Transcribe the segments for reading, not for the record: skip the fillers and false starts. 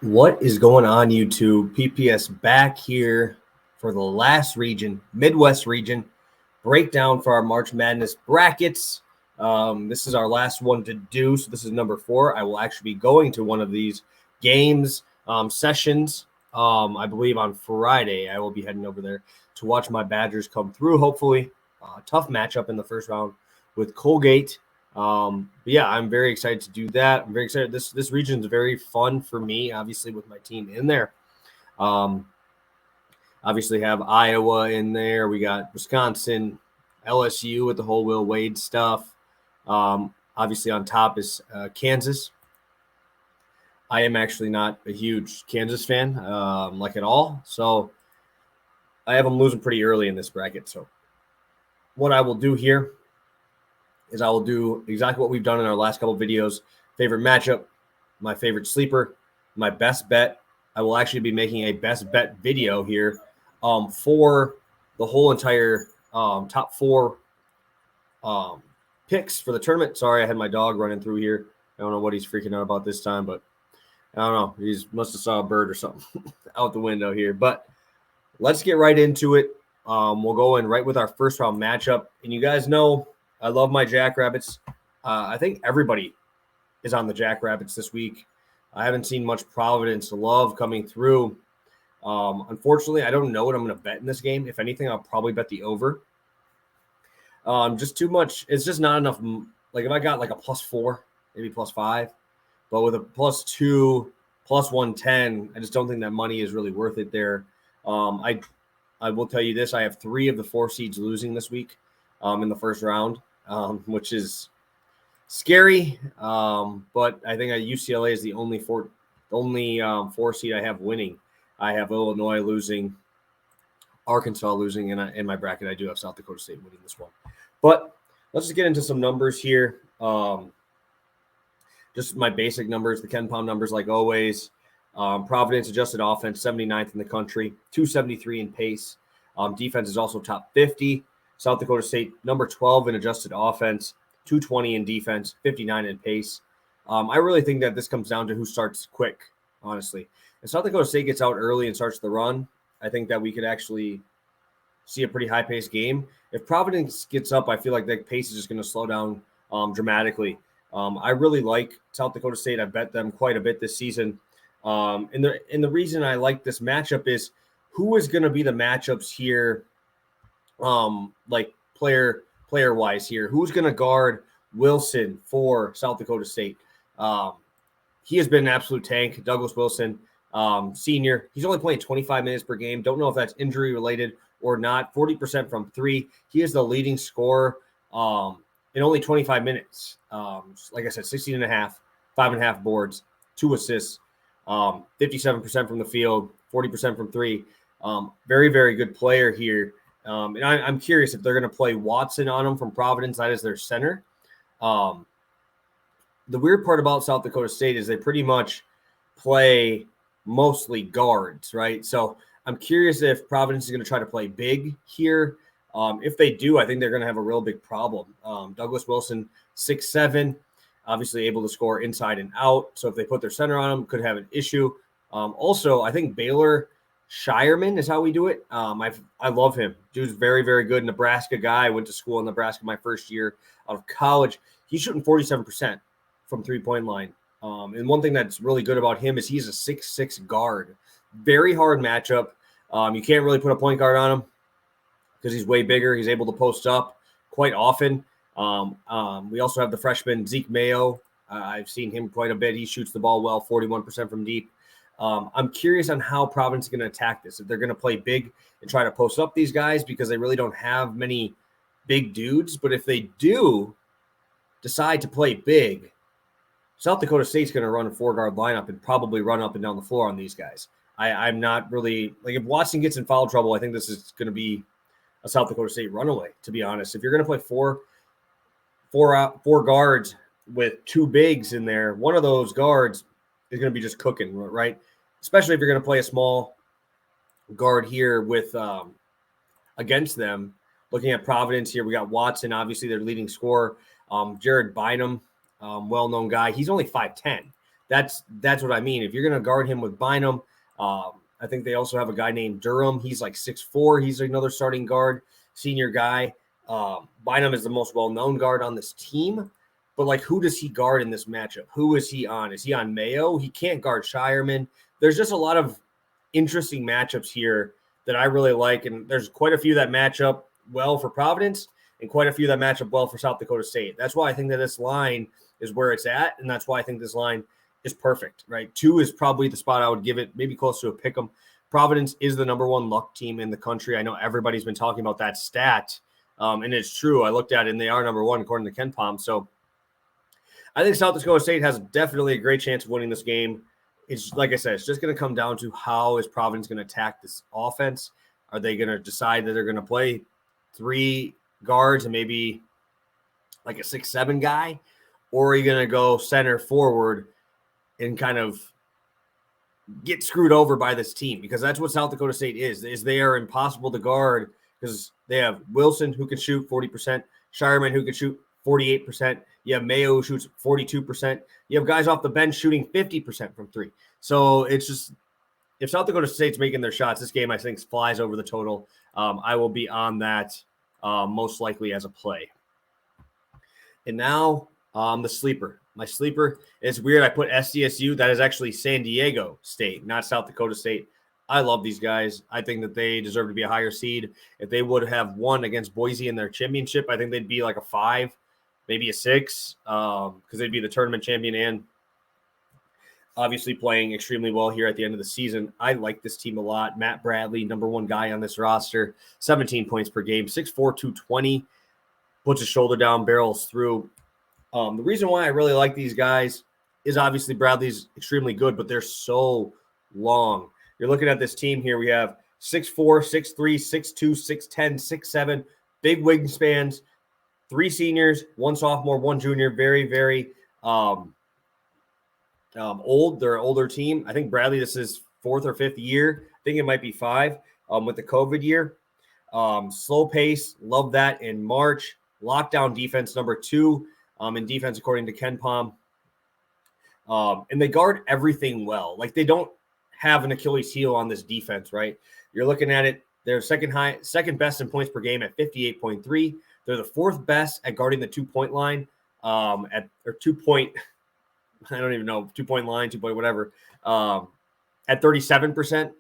What is going on, YouTube? PPS back here for the last region, Midwest region, breakdown for our March Madness brackets. This is our last one to do, so this is number 4. I will actually be going to one of these games, sessions, I believe on Friday. I will be heading over there to watch my Badgers come through, hopefully. Tough matchup in the first round with Colgate. But yeah, I'm very excited to do that. I'm very excited. This region is very fun for me, obviously, with my team in there. Obviously have Iowa in there. We got Wisconsin, LSU with the whole Will Wade stuff. Obviously on top is Kansas. I am actually not a huge Kansas fan, like at all. So I have them losing pretty early in this bracket. So what I will do here is I will do exactly what we've done in our last couple of videos. Favorite matchup, my favorite sleeper, my best bet. I will actually be making a best bet video here for the whole entire top 4 picks for the tournament. Sorry, I had my dog running through here. I don't know what he's freaking out about this time, but I don't know. He must have saw a bird or something out the window here. But let's get right into it. We'll go in right with our first round matchup. And you guys know I love my Jackrabbits. I think everybody is on the Jackrabbits this week. I haven't seen much Providence love coming through. Unfortunately, I don't know what I'm going to bet in this game. If anything, I'll probably bet the over. Just too much. It's just not enough. Like if I got like a +4, maybe +5, but with a +2, +110, I just don't think that money is really worth it there. I will tell you this. I have 3 of the 4 seeds losing this week in the first round, which is scary. But I think UCLA is the only 4 seed I have winning. I have Illinois losing, Arkansas losing, and in my bracket I do have South Dakota State winning this one. But let's just get into some numbers here. Just my basic numbers, the Ken Palm numbers like always. Providence adjusted offense, 79th in the country, 273 in pace. Defense is also top 50. South Dakota State, number 12 in adjusted offense, 220 in defense, 59 in pace. I really think that this comes down to who starts quick, honestly. If South Dakota State gets out early and starts the run, I think that we could actually see a pretty high-paced game. If Providence gets up, I feel like the pace is just going to slow down dramatically. I really like South Dakota State. I bet them quite a bit this season. And the reason I like this matchup is who is going to be the matchups here, like player-wise here. Who's going to guard Wilson for South Dakota State? He has been an absolute tank, Douglas Wilson. Senior. He's only playing 25 minutes per game. Don't know if that's injury related or not. 40% from 3. He is the leading scorer in only 25 minutes. Like I said, 16 and a half, 5.5 boards, 2 assists, 57% from the field, 40% from 3. Very, very good player here. And I'm curious if they're going to play Watson on him from Providence. That is their center. The weird part about South Dakota State is they pretty much play mostly guards, right? So I'm curious if Providence is going to try to play big here. If they do, I think they're going to have a real big problem. Douglas Wilson, 6'7", obviously able to score inside and out. So if they put their center on him, could have an issue. Also, I think Baylor Shireman is how we do it. I love him. Dude's very, very good. Nebraska guy. I went to school in Nebraska my first year out of college. He's shooting 47% from three-point line. And one thing that's really good about him is he's a 6'6" guard. Very hard matchup. You can't really put a point guard on him because he's way bigger. He's able to post up quite often. We also have the freshman Zeke Mayo. I've seen him quite a bit. He shoots the ball well, 41% from deep. I'm curious on how Providence is going to attack this. If they're going to play big and try to post up these guys because they really don't have many big dudes. But if they do decide to play big, South Dakota State's going to run a 4-guard lineup and probably run up and down the floor on these guys. I'm not really – like if Watson gets in foul trouble, I think this is going to be a South Dakota State runaway, to be honest. If you're going to play four guards with 2 bigs in there, one of those guards is going to be just cooking, right? Especially if you're going to play a small guard here with against them. Looking at Providence here, we got Watson, obviously their leading scorer. Jared Bynum, well-known guy. He's only 5'10", That's what I mean. If you're going to guard him with Bynum, I think they also have a guy named Durham. He's like 6'4". He's another starting guard, senior guy. Bynum is the most well-known guard on this team. But, like, who does he guard in this matchup? Who is he on? Is he on Mayo? He can't guard Shireman. There's just a lot of interesting matchups here that I really like, and there's quite a few that match up well for Providence and quite a few that match up well for South Dakota State. That's why I think that this line is where it's at, and that's why I think this line is perfect, right? 2 is probably the spot I would give it, maybe close to a pick 'em. Providence is the number 1 luck team in the country. I know everybody's been talking about that stat, and it's true. I looked at it, and they are number 1 according to Ken Palm. So I think South Dakota State has definitely a great chance of winning this game. It's like I said, it's just going to come down to how is Providence going to attack this offense. Are they going to decide that they're going to play 3 guards and maybe like a 6'7" guy? Or are you going to go center forward and kind of get screwed over by this team? Because that's what South Dakota State is they are impossible to guard because they have Wilson who can shoot 40%, Shireman who can shoot 48%. You have Mayo who shoots 42%. You have guys off the bench shooting 50% from 3. So it's just, if South Dakota State's making their shots, this game I think flies over the total. I will be on that most likely as a play. And now the sleeper. My sleeper is weird. I put SDSU. That is actually San Diego State, not South Dakota State. I love these guys. I think that they deserve to be a higher seed. If they would have won against Boise in their championship, I think they'd be like a 5, maybe a 6, because they'd be the tournament champion and obviously playing extremely well here at the end of the season. I like this team a lot. Matt Bradley, number 1 guy on this roster, 17 points per game, 6'4", 220, puts his shoulder down, barrels through. The reason why I really like these guys is obviously Bradley's extremely good, but they're so long. You're looking at this team here. We have 6'4", 6'3", 6'2", 6'10", 6'7", big wingspans, 3 seniors, 1 sophomore, 1 junior, very, very old. They're an older team. I think Bradley, this is 4th or 5th year. I think it might be 5 with the COVID year. Slow pace. Love that in March. Lockdown defense, number 2 in defense, according to Ken Palm. And they guard everything well. Like, they don't have an Achilles heel on this defense, right? You're looking at it. They're second best in points per game at 58.3. They're the 4th best at guarding the 2-point line at 2-point. I don't even know, 2-point line, 2-point whatever, at 37%.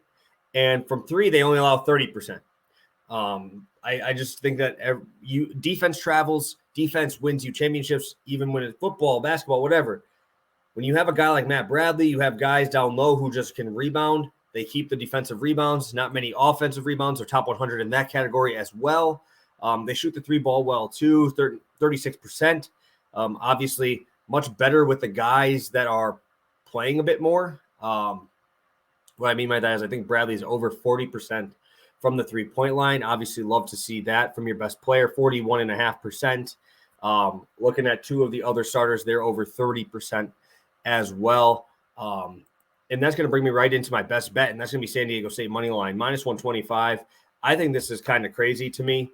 And from 3, they only allow 30%. I just think that defense travels, defense wins you championships, even when it's football, basketball, whatever. When you have a guy like Matt Bradley, you have guys down low who just can rebound. They keep the defensive rebounds, not many offensive rebounds. They're top 100 in that category as well. They shoot the 3 ball well too, 36%. Obviously, much better with the guys that are playing a bit more. What I mean by that is I think Bradley's over 40% from the 3-point line. Obviously, love to see that from your best player, 41.5%. Looking at 2 of the other starters, they're over 30% as well. And that's going to bring me right into my best bet, and that's going to be San Diego State money line, -125. I think this is kind of crazy to me.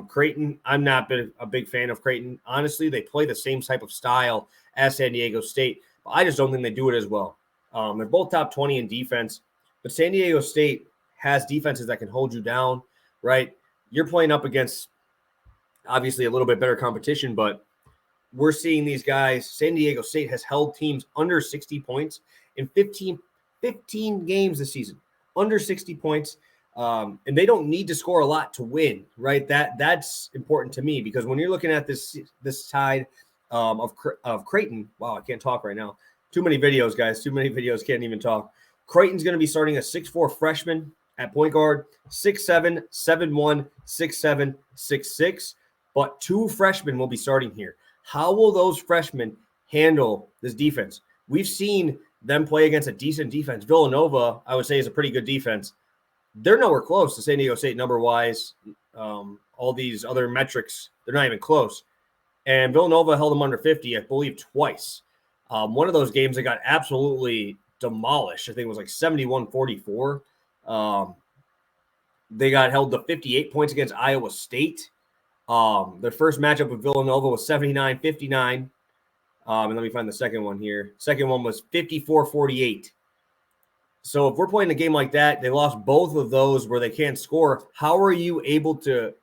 Creighton, I'm not a big fan of Creighton. Honestly, they play the same type of style as San Diego State, but I just don't think they do it as well. They're both top 20 in defense, but San Diego State has defenses that can hold you down, right? You're playing up against obviously a little bit better competition, but we're seeing these guys. San Diego State has held teams under 60 points in 15 games this season, under 60 points. And they don't need to score a lot to win, right? That's important to me because when you're looking at this side of Creighton, wow, I can't talk right now. Too many videos, guys. Too many videos. Can't even talk. Creighton's going to be starting a 6'4" freshman at point guard, 6'7", 7'1", 6'7", 6'6", but 2 freshmen will be starting here. How will those freshmen handle this defense? We've seen them play against a decent defense. Villanova, I would say, is a pretty good defense. They're nowhere close to San Diego State number-wise. All these other metrics, they're not even close. And Villanova held them under 50, I believe, twice. One of those games, they got absolutely demolished. I think it was like 71-44. They got held to 58 points against Iowa State. Their first matchup with Villanova was 79-59. And let me find the second one here. Second one was 54-48. So if we're playing a game like that, they lost both of those where they can't score. How are you able to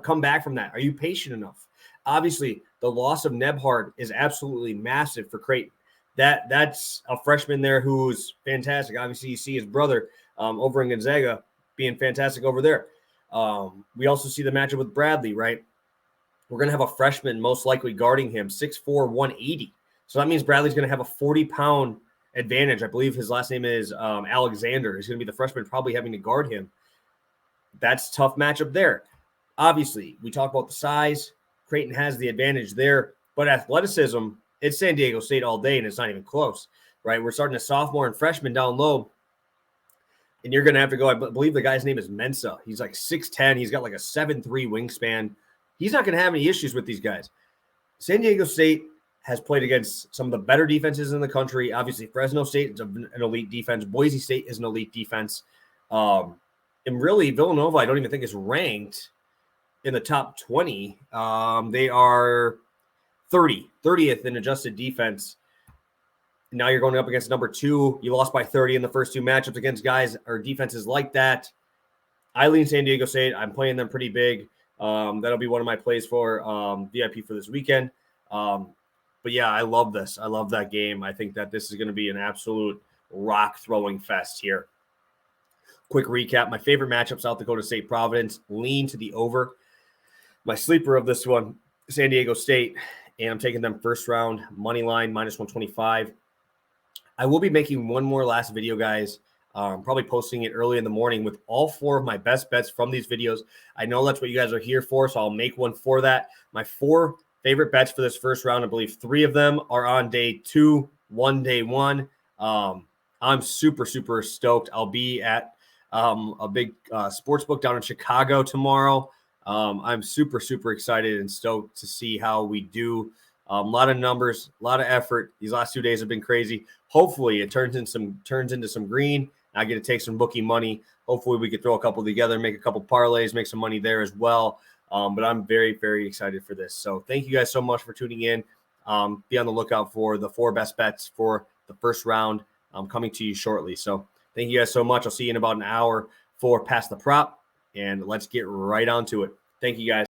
come back from that? Are you patient enough? Obviously, the loss of Nebhard is absolutely massive for Creighton. That's a freshman there who's fantastic. Obviously, you see his brother over in Gonzaga being fantastic over there. We also see the matchup with Bradley, right? We're going to have a freshman most likely guarding him, 6'4", 180. So that means Bradley's going to have a 40-pound advantage. I believe his last name is Alexander. He's going to be the freshman probably having to guard him. That's a tough matchup there. Obviously, we talk about the size. Creighton has the advantage there. But athleticism, it's San Diego State all day, and it's not even close, right? We're starting a sophomore and freshman down low. And you're going to have to go, I believe the guy's name is Mensah. He's like 6'10". He's got like a 7'3" wingspan. He's not going to have any issues with these guys. San Diego State has played against some of the better defenses in the country. Obviously, Fresno State is an elite defense. Boise State is an elite defense. And really, Villanova, I don't even think is ranked in the top 20. They are 30th in adjusted defense. Now you're going up against number 2. You lost by 30 in the first 2 matchups against guys or defenses like that. I lean San Diego State. I'm playing them pretty big. That'll be one of my plays for VIP for this weekend. But yeah, I love this. I love that game. I think that this is going to be an absolute rock-throwing fest here. Quick recap. My favorite matchup, South Dakota State, Providence. Lean to the over. My sleeper of this one, San Diego State. And I'm taking them first round, money line, -125. I will be making one more last video, guys. Probably posting it early in the morning with all 4 of my best bets from these videos. I know that's what you guys are here for, so I'll make one for that. My 4 favorite bets for this first round, I believe 3 of them are on day 2, 1 day 1. I'm super, super stoked. I'll be at a big sports book down in Chicago tomorrow. I'm super, super excited and stoked to see how we do. A lot of numbers, a lot of effort. These last 2 days have been crazy. Hopefully it turns into some green. I get to take some bookie money. Hopefully we could throw a couple together, make a couple parlays, make some money there as well. But I'm very, very excited for this. So thank you guys so much for tuning in. Be on the lookout for the 4 best bets for the first round coming to you shortly. So thank you guys so much. I'll see you in about an hour for Pass the Prop, and let's get right on to it. Thank you guys.